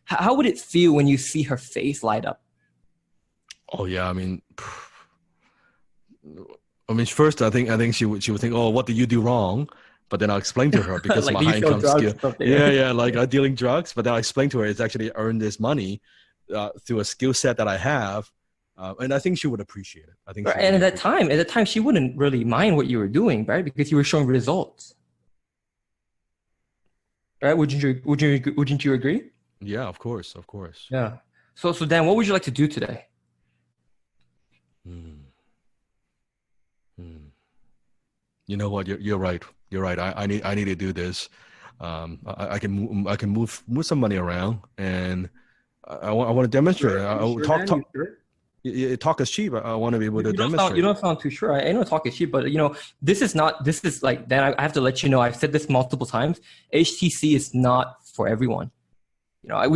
How would it feel when you see her face light up? Oh yeah, first I think she would think, oh, what did you do wrong? But then I'll explain to her because Like, my do you high sell income drugs skill. or something? Yeah, like I'm dealing drugs, but then I explain to her it's actually earned this money through a skill set that I have, and I think she would appreciate it. I think Right. she And really at that time, she wouldn't really mind what you were doing, right? Because you were showing results, right? Wouldn't you agree? Yeah, of course, of course. Yeah. So Dan, what would you like to do today? Hmm. Hmm. You know what? You're right. You're right. I need to do this. I can move some money around, and I want to demonstrate. Sure. I You will sure, Dan? You talk. sure? Talk is cheap. I want to be able to You demonstrate. don't sound too sure. I know talk is cheap, but this is like, Dan, I have to let you know, I've said this multiple times. HTC is not for everyone. Yes.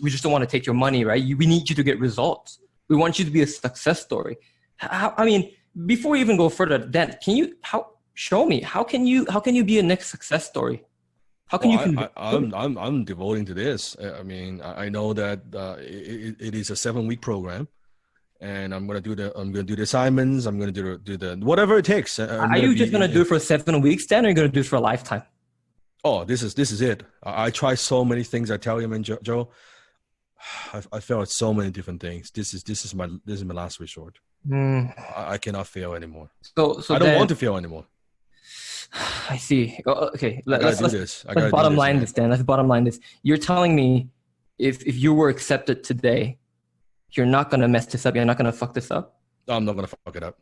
We just don't want to take your money, right? We need you to get results. We want you to be a success story. Before we even go further, Dan, show me, how can you be a next success story? How can you convince? I'm devoting to this. I know that it is a 7-week program, and I'm gonna do the assignments. I'm gonna do the whatever it takes. Are you just gonna do it for 7 weeks, Dan, or are you gonna do it for a lifetime? Oh, this is it. I try so many things. I tell you, man, Joe. I failed at so many different things. This is my last resort. I cannot fail anymore. So I don't want to fail anymore. I see. Okay, let's do this. Let's bottom line this, Dan. Let's bottom line this. You're telling me if you were accepted today, you're not gonna mess this up. You're not gonna fuck this up. No, I'm not gonna fuck it up.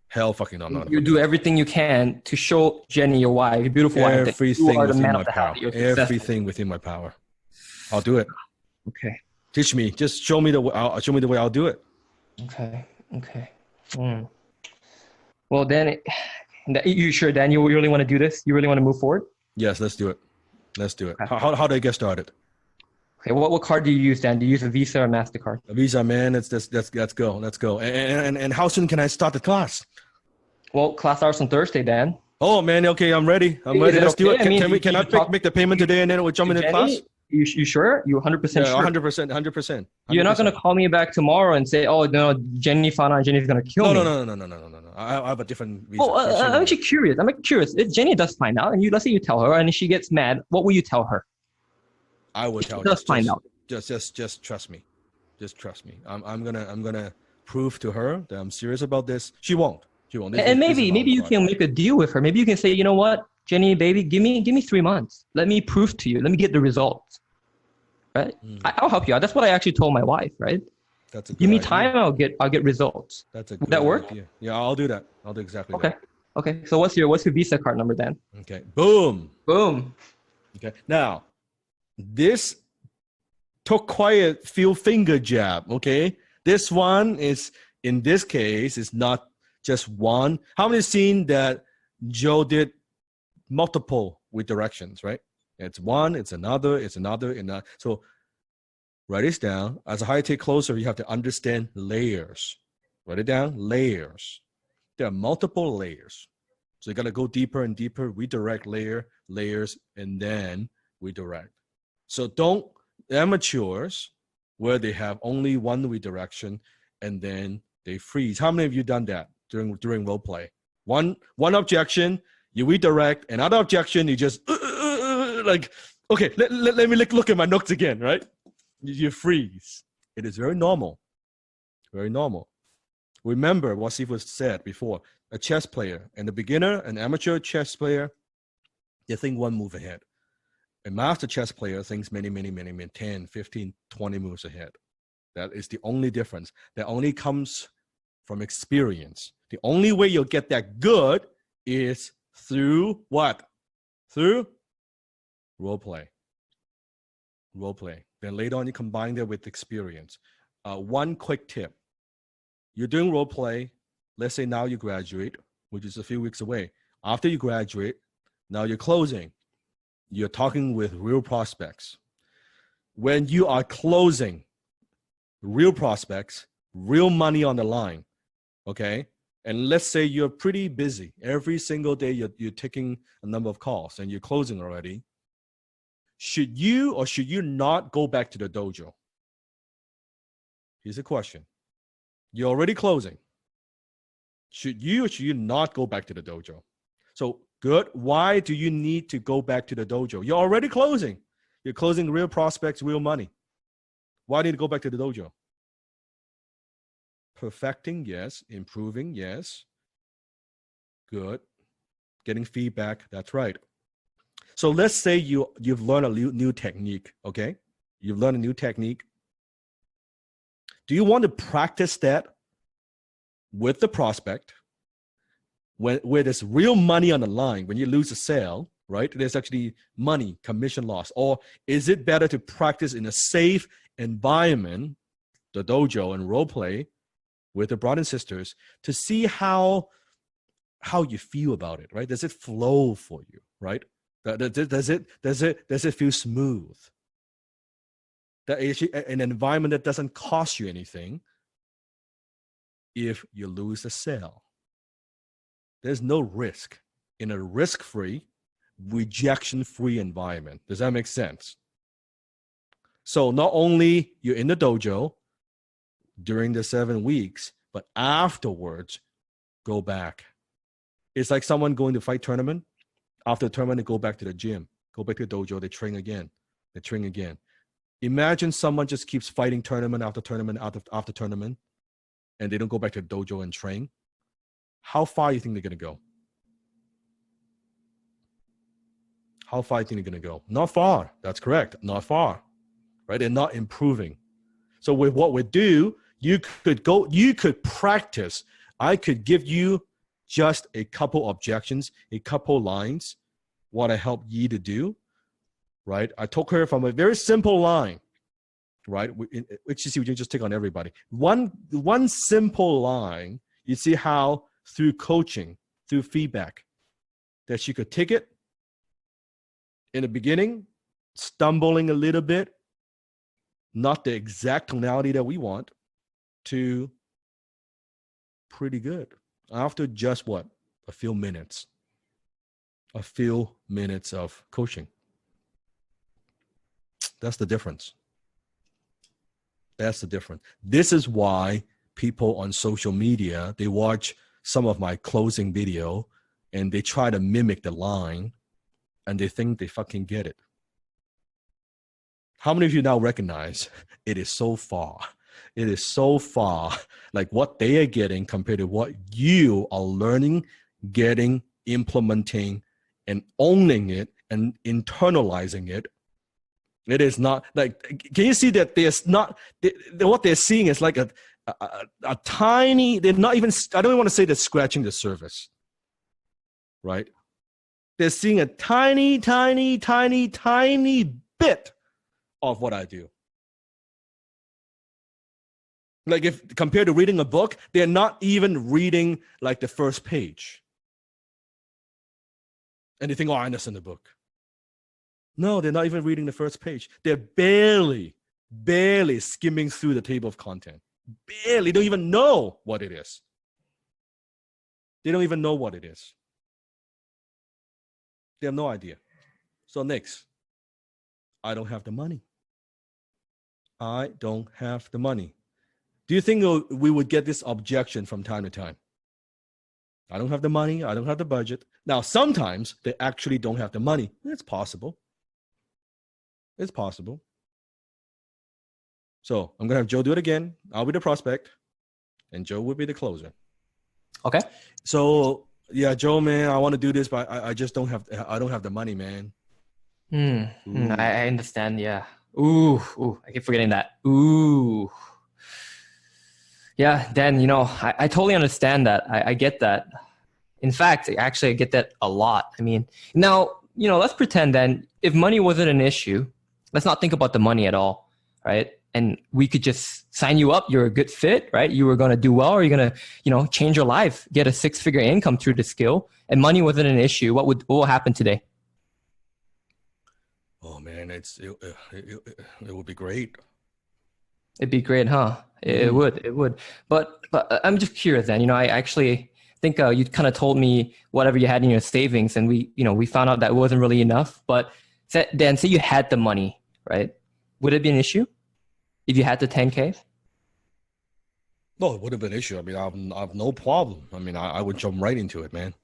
Hell, fucking no, I'm not gonna. You do everything you can to show Jenny, your wife, your beautiful wife, that you are the man of the house. Everything within my power. I'll do it. Okay. Teach me. Just show me the way I'll do it. Okay. Well, then, you sure, Dan? You really want to do this? You really want to move forward? Yes, let's do it. Okay. How do I get started? Okay. What card do you use, Dan? Do you use a Visa or MasterCard? A Visa, man. Let's go. And how soon can I start the class? Well, class starts on Thursday, Dan. Oh man, okay, I'm ready. Let's do it. Can I make the payment today and then we'll jump into the class? You sure? You 100% sure? 100%. You're not going to call me back tomorrow and say, oh, no, Jenny found out Jenny's going to kill me. No. I have a different Visa. I'm actually curious. If Jenny does find out, and let's say you tell her, and she gets mad, what will you tell her? I will tell her. Just find out. Just trust me. Just trust me. I'm gonna prove to her that I'm serious about this. She won't. And maybe you can make a deal with her. Maybe you can say, you know what, Jenny, baby, give me 3 months. Let me prove to you. Let me get the results. Right? I'll help you out. That's what I actually told my wife. Right? That's a good Give me idea. time. I'll get results. That's a good Would that work? Idea. Yeah, I'll do that. I'll do exactly that. Okay. So what's your Visa card number then? Okay. Boom. Okay. Now, this took quite a few finger jab. Okay. This one is, in this case, is not just one. How many seen that Joe did multiple with directions, right? It's one, it's another. So write this down. As I take closer, you have to understand layers. Write it down, layers. There are multiple layers. So you got to go deeper and deeper, redirect layers, and then redirect. So don't amateurs where they have only one redirection and then they freeze. How many of you done that during role play? One objection, you redirect. Another objection, you just like, okay, let me look at my notes again, right? You freeze. It is very normal. Very normal. Remember what Sifu said before. A chess player and a beginner, an amateur chess player, they think one move ahead. A master chess player thinks many, 10, 15, 20 moves ahead. That is the only difference. That only comes from experience. The only way you'll get that good is through what? Through role play. Then later on, you combine that with experience. One quick tip. You're doing role play. Let's say now you graduate, which is a few weeks away. After you graduate, now you're closing. You're talking with real prospects. When you are closing real prospects, real money on the line, okay? And let's say you're pretty busy. Every single day you're taking a number of calls and you're closing already. should you or should you not go back to the dojo? Here's a question. You're already closing. Should you or should you not go back to the dojo? So good. Why do you need to go back to the dojo? You're already closing. You're closing real prospects, real money. Why do you go back to the dojo? Perfecting, yes. Improving, yes. Good. Getting feedback, that's right. So let's say you've learned a new technique, okay? You've learned a new technique. Do you want to practice that with the prospect where there's real money on the line? When you lose a sale, right? There's actually money, commission loss. Or is it better to practice in a safe environment, the dojo and role play with the brothers and sisters, to see how you feel about it, right? Does it flow for you, right? Does it feel smooth? That actually an environment that doesn't cost you anything if you lose a sale. There's no risk in a risk-free, rejection-free environment. Does that make sense? So not only you're in the dojo during the 7 weeks, but afterwards, go back. It's like someone going to fight tournament. After the tournament, they go back to the gym, go back to the dojo, they train again. They train again. Imagine someone just keeps fighting tournament after tournament after tournament, and they don't go back to the dojo and train. How far do you think they're going to go? How far do you think they're going to go? Not far. That's correct. Not far. Right? They're not improving. So with what we do, you could practice. I could give you just a couple objections, a couple lines, what I help Yi to do, right? I took her from a very simple line, right? Which you see, we can just take on everybody. One simple line, you see how through coaching, through feedback, that she could take it in the beginning, stumbling a little bit, not the exact tonality that we want, to pretty good. After just what? A few minutes of coaching. That's the difference. That's the difference. This is why people on social media, they watch some of my closing video and they try to mimic the line and they think they fucking get it. How many of you now recognize it is so far? It is so far like what they are getting compared to what you are learning, getting, implementing, and owning it and internalizing it. It is not like, can you see that there's not, what they're seeing is like a tiny, they're not even, I don't even want to say they're scratching the surface, right? They're seeing a tiny, tiny, tiny, tiny bit of what I do. Like if compared to reading a book, they're not even reading like the first page. And they think, oh, I understand the book. No, they're not even reading the first page. They're barely skimming through the table of content. Barely, don't even know what it is. They don't even know what it is. They have no idea. So next, I don't have the money. I don't have the money. Do you think we would get this objection from time to time? I don't have the money. I don't have the budget. Now, sometimes they actually don't have the money. It's possible. It's possible. So I'm going to have Joe do it again. I'll be the prospect, and Joe will be the closer. Okay. So, yeah, Joe, man, I want to do this, but I just don't have the money, man. I understand, yeah. Ooh, I keep forgetting that. Ooh. Yeah, Dan, I totally understand that. I get that. In fact, actually, I get that a lot. I mean, now, let's pretend then if money wasn't an issue, let's not think about the money at all, right? And we could just sign you up. You're a good fit, right? You were going to do well, or you're going to, change your life, get a 6-figure income through the skill, and money wasn't an issue. What will happen today? Oh man, it would be great. It'd be great, huh? It would. But I'm just curious then, I actually think you kind of told me whatever you had in your savings, and we found out that it wasn't really enough. But Dan, say you had the money, right? Would it be an issue if you had the 10K? No, it would have been an issue. I mean, I have no problem. I mean, I would jump right into it, man.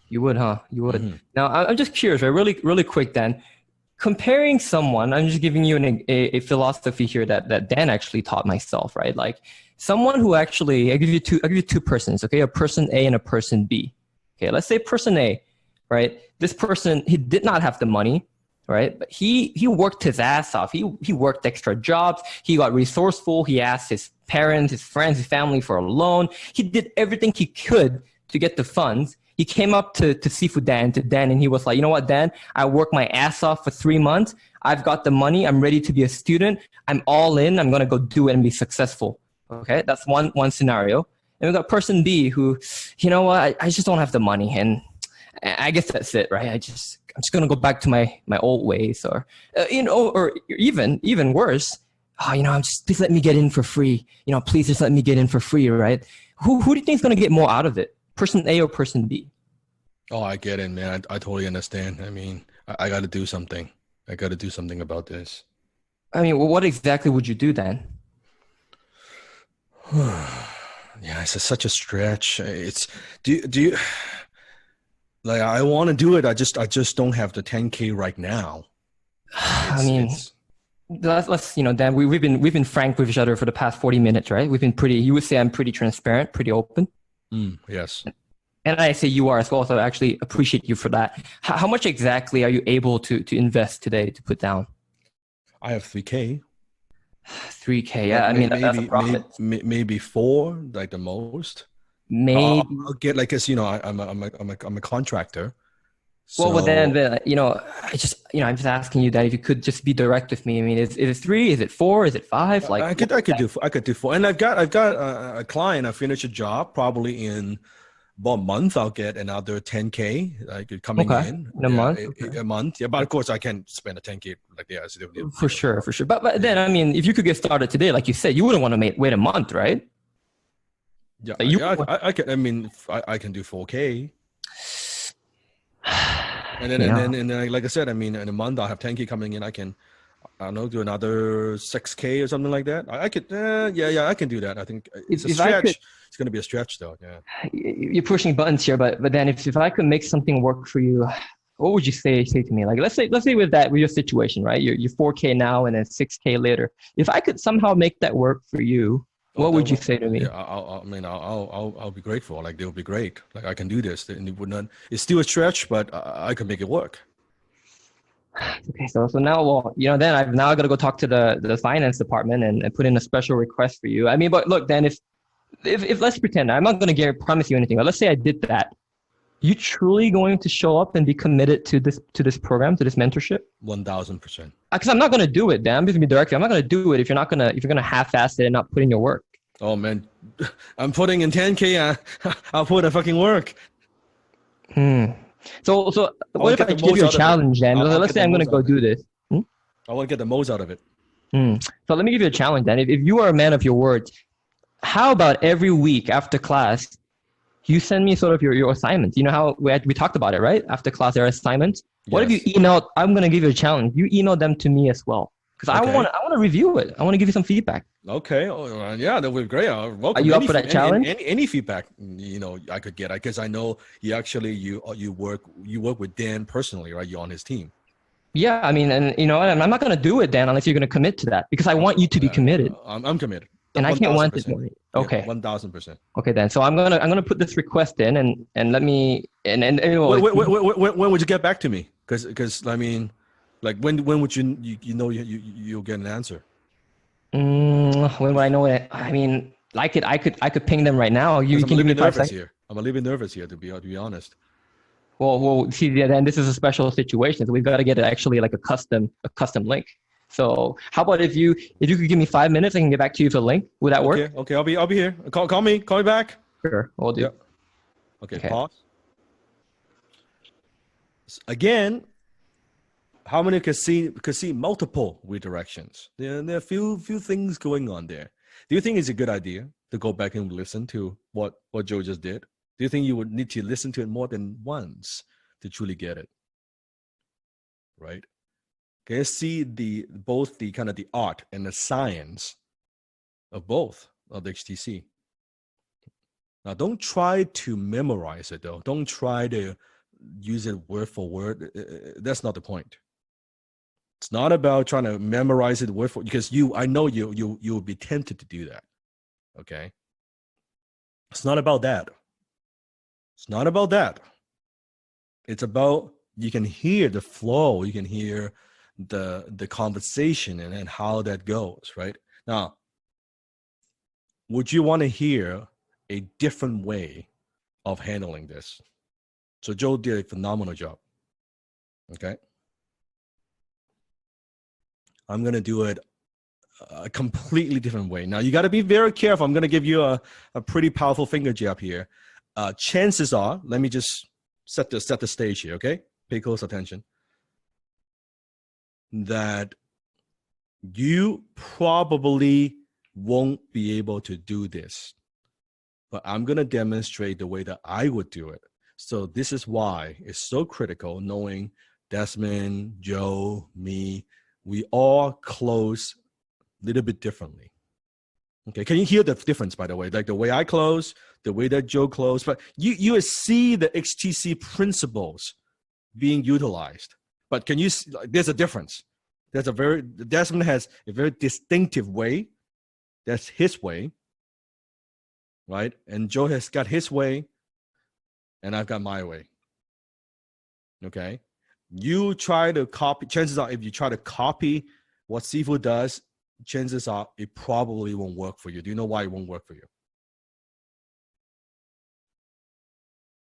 You would, huh? You would. Mhm. Now, I'm just curious, right? Really quick, Dan. Comparing someone, I'm just giving you a philosophy here that Dan actually taught myself, right? Like someone who actually, I give you two persons, okay? A person A and a person B. Okay, let's say person A, right? This person, he did not have the money, right? But he worked his ass off. He worked extra jobs. He got resourceful. He asked his parents, his friends, his family for a loan. He did everything he could to get the funds. He came up to Dan, and he was like, you know what, Dan, I worked my ass off for 3 months. I've got the money. I'm ready to be a student. I'm all in. I'm going to go do it and be successful. Okay, that's one scenario. And we got person B who, you know what, I just don't have the money. And I guess that's it, right? I'm just going to go back to my old ways or, or even worse. Oh, please let me get in for free. Please just let me get in for free, right? Who do you think is going to get more out of it? Person A or person B? Oh, I get it, man. I totally understand. I mean, I got to do something. I got to do something about this. I mean, what exactly would you do then? Yeah, it's such a stretch. Do you like? I want to do it. I just don't have the 10K right now. Let's Dan, we've been frank with each other for the past 40 minutes, right? You would say I'm pretty transparent, pretty open. Yes. And I say you are as well, so I actually appreciate you for that. How much exactly are you able to invest today to put down? I have 3K. 3K, yeah. I mean, that's a profit. Maybe 4, like the most. Maybe. I'll get like, cause I'm a contractor. So, well, then I'm just asking you that if you could just be direct with me. I mean, is it 3? Is it 4? Is it 5? Like I could do 4. And I've got a client. I finished a job probably in about a month. I'll get another 10K like coming in a month. A month. Yeah, but of course I can't spend a 10K like that. For sure. But then I mean, if you could get started today, like you said, you wouldn't want to wait a month, right? Yeah, I can. I mean, I can do 4K. And then, like I said, I mean, in a month I'll have 10K coming in. I don't know, do another 6K or something like that. I could, I can do that. I think it's a stretch. It's going to be a stretch, though. Yeah. You're pushing buttons here, but then if I could make something work for you, what would you say to me? Like, let's say with your situation, right? You're 4K now and then 6K later. If I could somehow make that work for you, what would you say to me? Yeah, I'll be grateful. Like, they'll be great. Like, I can do this, and it would not. It's still a stretch, but I can make it work. Okay, so now, then I've now got to go talk to the finance department and put in a special request for you. I mean, but look, then if let's pretend, I'm not going to promise you anything, but let's say I did that. You truly going to show up and be committed to this program, to this mentorship? 1,000%. Because I'm not going to do it, Dan. I'm just going to be direct. I'm not going to do it if you're going to half-ass it and not put in your work. Oh man, I'm putting in 10K. I'll put in fucking work. So what if I give you a challenge then? Let's say I'm going to go do this. I want to get the most out of it. So let me give you a challenge then. If you are a man of your words, how about every week after class, you send me sort of your assignments? You know how we talked about it, right? After class, there are assignments. Yes. What if you email? I'm going to give you a challenge. You email them to me as well. Because I want to review it. I want to give you some feedback. Okay. Oh, yeah, that would be great. Are you up for that challenge? Any feedback, I could get. Because I know you work with Dan personally, right? You're on his team. Yeah, I mean, and I'm not going to do it, Dan, unless you're going to commit to that. Because I want you to be committed. I'm committed. And I can't want it more. Okay. 1,000%. Okay, then. So I'm gonna put this request in and let me and when would you get back to me? Because I mean. Like when would you'll get an answer? When would I know it? I mean, I could ping them right now. You can give me 5 seconds. I'm a little bit nervous here to be honest. Well, see, then this is a special situation, so we've got to get actually like a custom link. So how about if you could give me 5 minutes, I can get back to you for the link. Would that work? Okay, I'll be here. Call me back. Sure, we'll do. Yep. Okay, pause. Again. How many could see multiple redirections? There are a few things going on there. Do you think it's a good idea to go back and listen to what Joe just did? Do you think you would need to listen to it more than once to truly get it? Right? Okay, see both the kind of the art and the science of both of the HTC. Now, don't try to memorize it though. Don't try to use it word for word. That's not the point. It's not about trying to memorize it word for, because I know you will be tempted to do that. Okay. It's not about that. It's not about that. It's about, you can hear the flow, you can hear the conversation and how that goes, right? Now, would you want to hear a different way of handling this? So Joe did a phenomenal job. Okay. I'm going to do it a completely different way. Now, you got to be very careful. I'm going to give you a pretty powerful finger jab here. Chances are, let me just set the stage here, okay? Pay close attention. That you probably won't be able to do this, but I'm going to demonstrate the way that I would do it. So this is why it's so critical knowing Desmond, Joe, me, we all close a little bit differently. Okay, can you hear the difference, by the way? Like the way I close, the way that Joe closed, but you see the HTC principles being utilized. But can you see, there's a difference. Desmond has a very distinctive way. That's his way, right? And Joe has got his way, and I've got my way. Okay? You try to copy, chances are if you try to copy what Sifu does, chances are it probably won't work for you. Do you know why it won't work for you?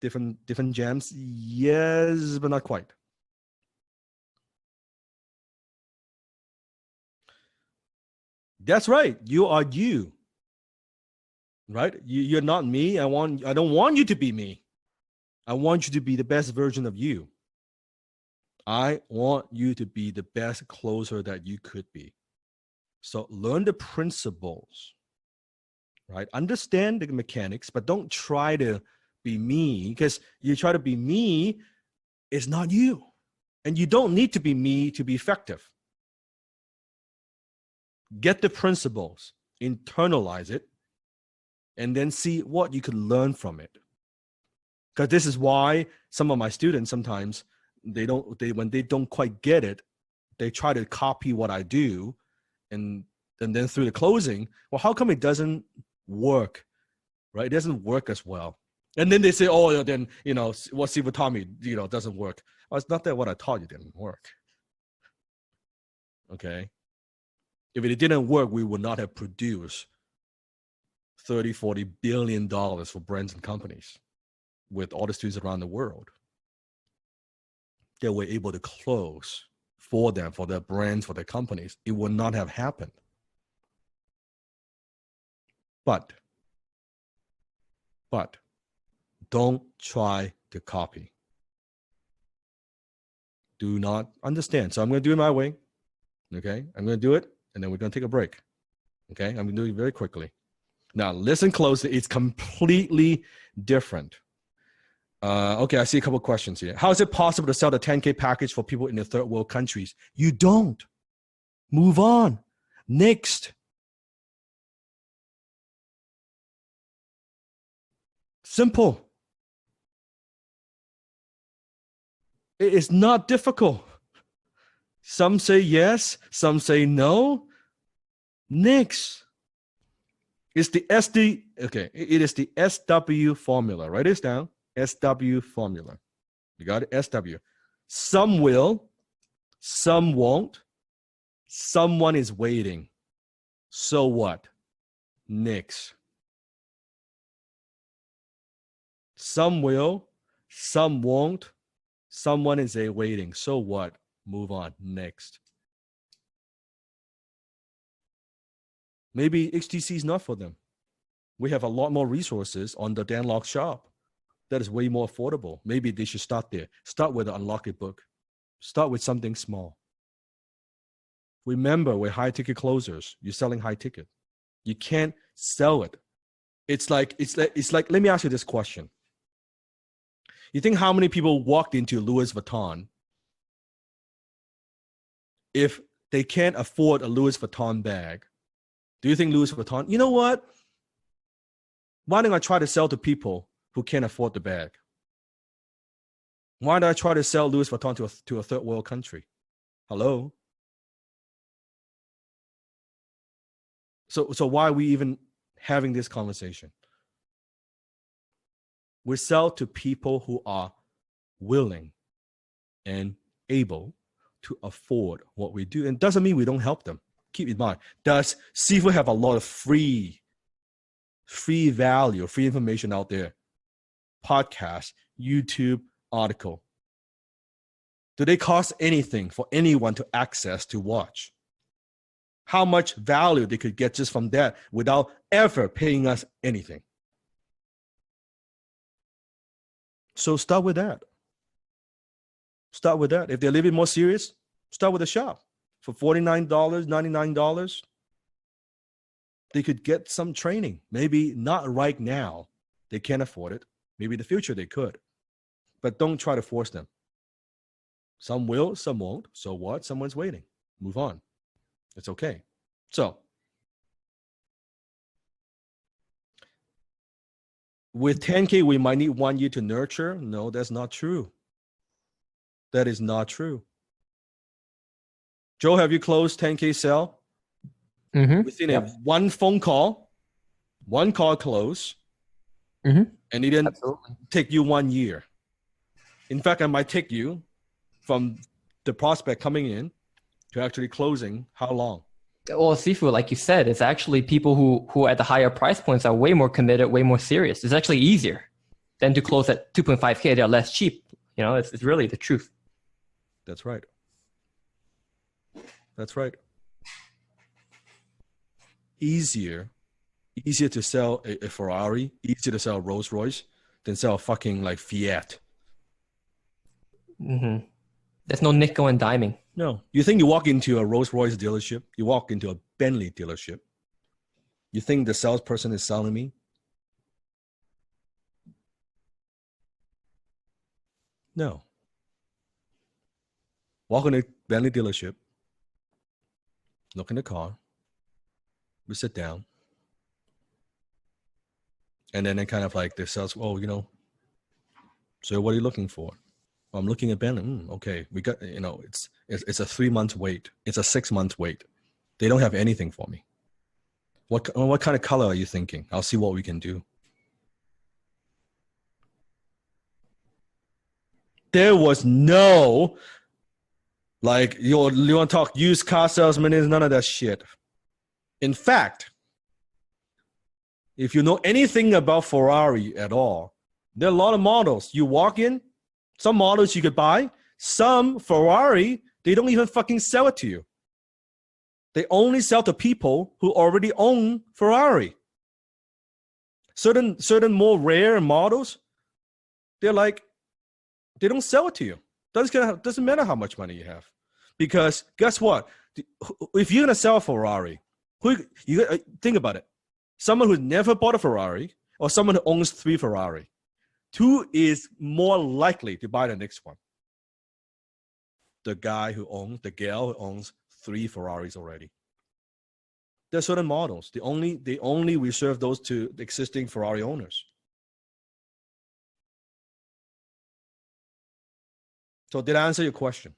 Different gems? Yes, but not quite. That's right. You are you. Right? You're not me. I don't want you to be me. I want you to be the best version of you. I want you to be the best closer that you could be. So learn the principles, right? Understand the mechanics, but don't try to be me, because you try to be me, it's not you. And you don't need to be me to be effective. Get the principles, internalize it, and then see what you can learn from it. Because this is why some of my students sometimes, when they don't quite get it, they try to copy what I do, and then through the closing, well, how come it doesn't work, right? It doesn't work as well. And then they say, oh, then, what Sifu taught me, doesn't work. Oh, it's not that what I taught you didn't work. Okay? If it didn't work, we would not have produced $30-40 billion for brands and companies with all the students around the world. They were able to close for them, for their brands, for their companies. It would not have happened. But don't try to copy. Do not understand. So I'm going to do it my way. Okay? I'm going to do it, and then we're going to take a break. Okay? I'm going to do it very quickly. Now, listen closely. It's completely different. Okay, I see a couple of questions here. How is it possible to sell the 10K package for people in the third world countries? You don't. Move on. Next. Simple. It is not difficult. Some say yes, some say no. Next. It's the it is the SW formula. Write this down. SW formula. You got it? SW. Some will, some won't. Someone is waiting. So what? Next. Some will, some won't. Someone is waiting. So what? Move on. Next. Maybe HTC is not for them. We have a lot more resources on the Dan Lok shop that is way more affordable. Maybe they should start there. Start with an Unlock It book. Start with something small. Remember, we're high ticket closers. You're selling high ticket. You can't sell it. It's like, let me ask you this question. You think how many people walked into Louis Vuitton if they can't afford a Louis Vuitton bag, do you think Louis Vuitton, you know what? Why don't I try to sell to people who can't afford the bag? Why don't I try to sell Louis Vuitton to a third world country? Hello? So why are we even having this conversation? We sell to people who are willing and able to afford what we do. And doesn't mean we don't help them. Keep in mind, does Seafood have a lot of free value, free information out there? Podcast, YouTube, article. Do they cost anything for anyone to access, to watch? How much value they could get just from that without ever paying us anything? So start with that. Start with that. If they're a little bit more serious, start with a shop. For $49, $99, they could get some training. Maybe not right now. They can't afford it. Maybe in the future they could. But don't try to force them. Some will, some won't. So what? Someone's waiting. Move on. It's okay. So, with 10K, we might need 1 year to nurture. No, that's not true. That is not true. Joe, have you closed 10K sale? Within one phone call, one call close, and it didn't take you 1 year. In fact, it might take you from the prospect coming in to actually closing how long? Well, Seafood, like you said, it's actually people who at the higher price points are way more committed, way more serious. It's actually easier than to close at 2.5K. They're less cheap. You know, it's really the truth. That's right. That's right. Easier to sell a Ferrari, easier to sell a Rolls Royce than sell a fucking like Fiat. There's no nickel and diming. No. You think you walk into a Rolls Royce dealership, you walk into a Bentley dealership, you think the salesperson is selling me? No. Walk in a Bentley dealership, look in the car, we sit down, and then they kind of like the sales, oh, you know, so what are you looking for? I'm looking at Bentley. Okay, we got, you know, it's a 3 month wait. It's a 6 month wait. They don't have anything for me. What kind of color are you thinking? I'll see what we can do. There was no, like, you want to talk used car salesman, is none of that shit. In fact, if you know anything about Ferrari at all, there are a lot of models. You walk in, some models you could buy, some Ferrari, they don't even fucking sell it to you. They only sell to people who already own Ferrari. Certain more rare models, they're like, they don't sell it to you. Doesn't matter how much money you have. Because guess what? If you're going to sell a Ferrari, you think about it. Someone who's never bought a Ferrari or someone who owns 3 Ferrari, who is more likely to buy the next one? The gal who owns 3 Ferraris already. There are certain models. They only reserve those to the existing Ferrari owners. So did I answer your question?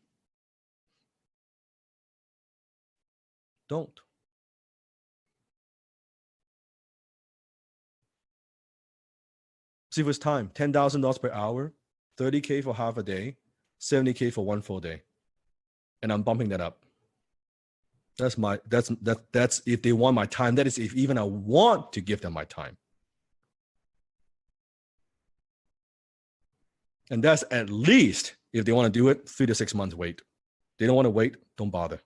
Don't. See if it's time. $10,000 per hour, 30K for half a day, 70K for 1 full day. And I'm bumping that up. That's if they want my time. That is if even I want to give them my time. And that's at least, if they want to do it, 3 to 6 months wait. They don't want to wait, don't bother.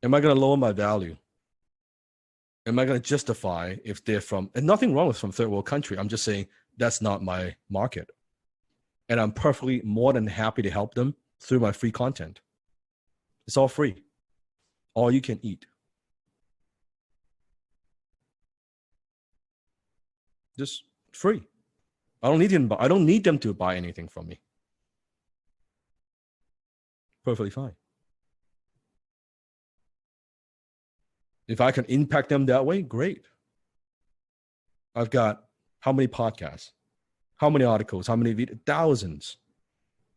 Am I going to lower my value? Am I going to justify if they're from, and nothing wrong with from third world country. I'm just saying that's not my market. And I'm perfectly more than happy to help them through my free content. It's all free. All you can eat. Just free. I don't need them to buy anything from me. Perfectly fine. If I can impact them that way, great. I've got how many podcasts, how many articles, how many videos? Thousands.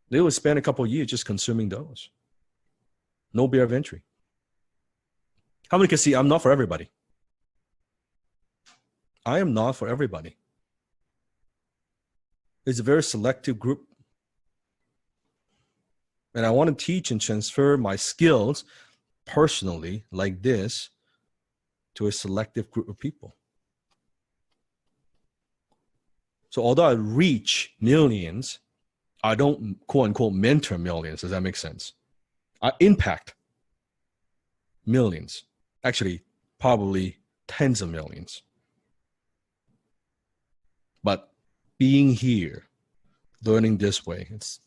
They will spend a couple of years just consuming those. No barrier of entry. How many can see I'm not for everybody? I am not for everybody. It's a very selective group. And I want to teach and transfer my skills personally like this to a selective group of people. So although I reach millions, I don't quote unquote mentor millions. Does that make sense? I impact millions. Actually, probably tens of millions. But being here, learning this way, it's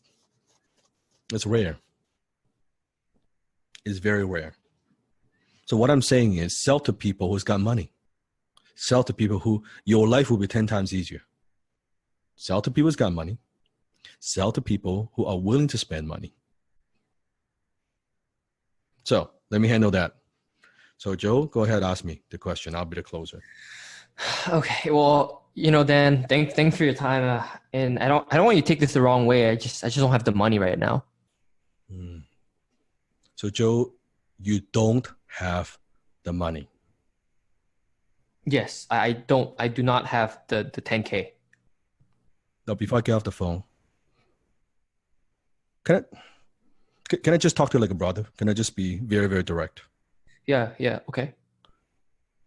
rare. It's very rare. So what I'm saying is sell to people who's got money. Sell to people who your life will be 10 times easier. Sell to people who's got money. Sell to people who are willing to spend money. So let me handle that. So Joe, go ahead, ask me the question. I'll be the closer. Okay. Well, Dan, thanks for your time. And I don't want you to take this the wrong way. I just don't have the money right now. So Joe, you don't have the money. Yes, I do not have the 10K. Now, before I get off the phone, can I just talk to you like a brother? Can I just be very, very direct? Yeah, okay.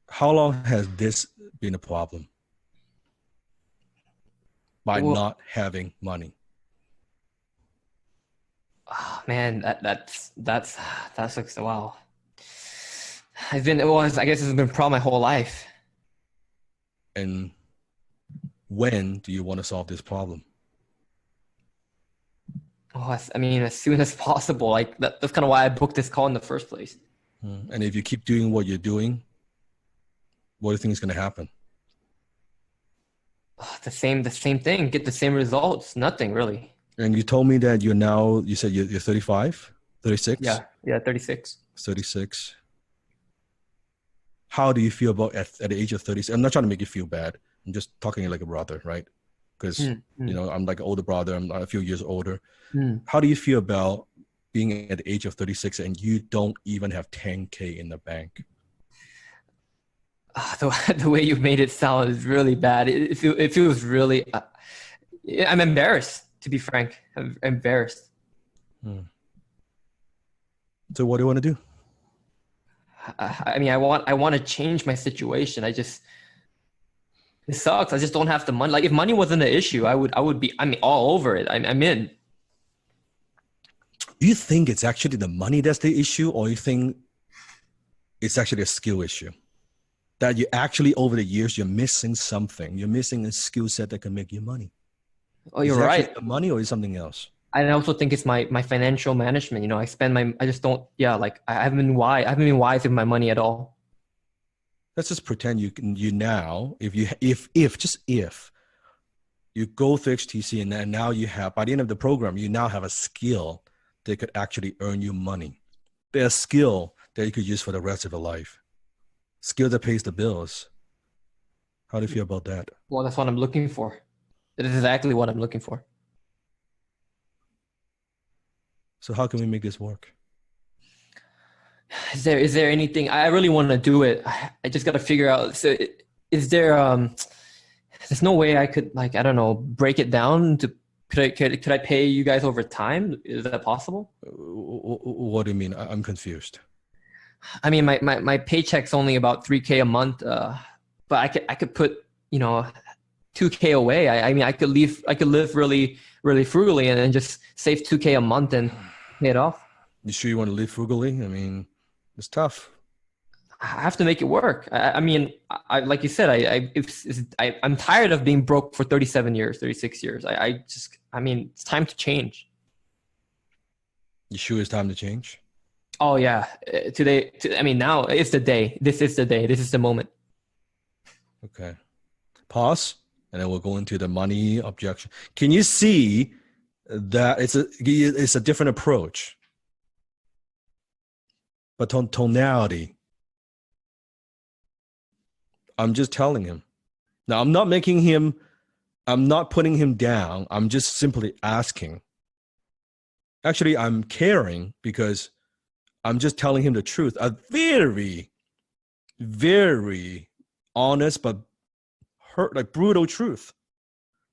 How long has this been a problem? By not having money. Oh, man, that's like, wow. I guess it's been a problem my whole life. And when do you want to solve this problem? Oh, as soon as possible. Like that's kind of why I booked this call in the first place. And if you keep doing what you're doing, what do you think is going to happen? The same thing. Get the same results. Nothing really. And you told me that you said you're 35, 36? Yeah, 36. 36. How do you feel about at the age of 36? I'm not trying to make you feel bad. I'm just talking like a brother, right? Because, I'm like an older brother. I'm a few years older. How do you feel about being at the age of 36 and you don't even have 10K in the bank? The way you made it sound is really bad. It feels really... I'm embarrassed, to be frank. I'm embarrassed. So what do you want to do? I want to change my situation. It sucks. I just don't have the money. Like if money wasn't an issue, I would be all over it. I'm in. Do you think it's actually the money that's the issue, or you think it's actually a skill issue? That you actually over the years you're missing something. You're missing a skill set that can make you money. Oh, you're right. The money, or is something else? I also think it's my financial management. I just don't. Yeah, like I haven't been wise with my money at all. Let's just pretend you now, if you go through HTC and now you have, by the end of the program, you now have a skill that could actually earn you money. There's a skill that you could use for the rest of your life. Skill that pays the bills. How do you feel about that? Well, that's what I'm looking for. That is exactly what I'm looking for. So how can we make this work? Is there anything? I really want to do it. I just got to figure out. So is there there's no way I could, like, I don't know, break it down to, could I pay you guys over time? Is that possible? What do you mean? I'm confused. I mean, my paycheck's only about 3K a month, but I could put, 2K away. I could live really, really frugally and then just save 2K a month and pay it off. You sure you want to live frugally? I mean, it's tough. I have to make it work. I mean, like you said, I'm tired of being broke for 37 years, 36 years. It's time to change. You sure it's time to change? Oh yeah. Now it's the day. This is the day. This is the moment. Okay. Pause and then we'll go into the money objection. Can you see that it's a different approach? But tonality, I'm just telling him. Now, I'm not putting him down. I'm just simply asking. Actually, I'm caring because I'm just telling him the truth. A very, very honest but brutal truth,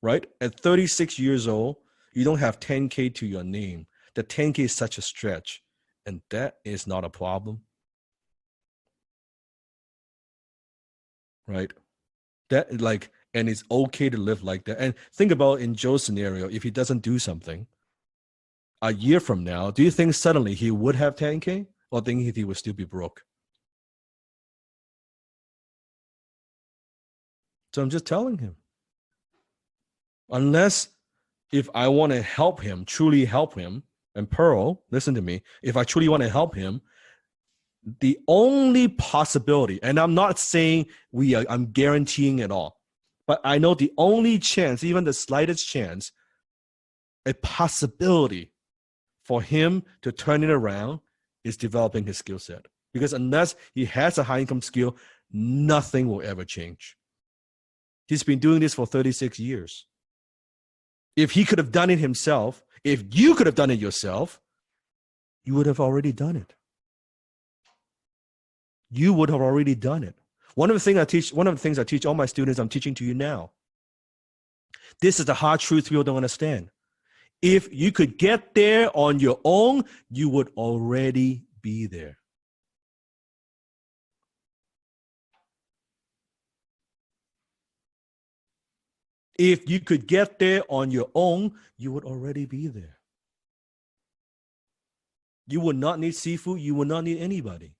right? At 36 years old, you don't have 10K to your name. The 10K is such a stretch, and that is not a problem, right? And it's okay to live like that. And think about in Joe's scenario, if he doesn't do something a year from now, do you think suddenly he would have 10K, or think he would still be broke? So I'm just telling him, unless if I want to help him, truly help him, and Pearl, listen to me, if I truly want to help him, the only possibility, and I'm not saying I'm guaranteeing it all, but I know the only chance, even the slightest chance, a possibility for him to turn it around is developing his skill set. Because unless he has a high income skill, nothing will ever change. He's been doing this for 36 years. If he could have done it himself, if you could have done it yourself, you would have already done it. You would have already done it. One of the things I teach all my students, I'm teaching to you now. This is the hard truth people don't understand. If you could get there on your own, you would already be there. If you could get there on your own, you would already be there. You would not need seafood. You would not need anybody.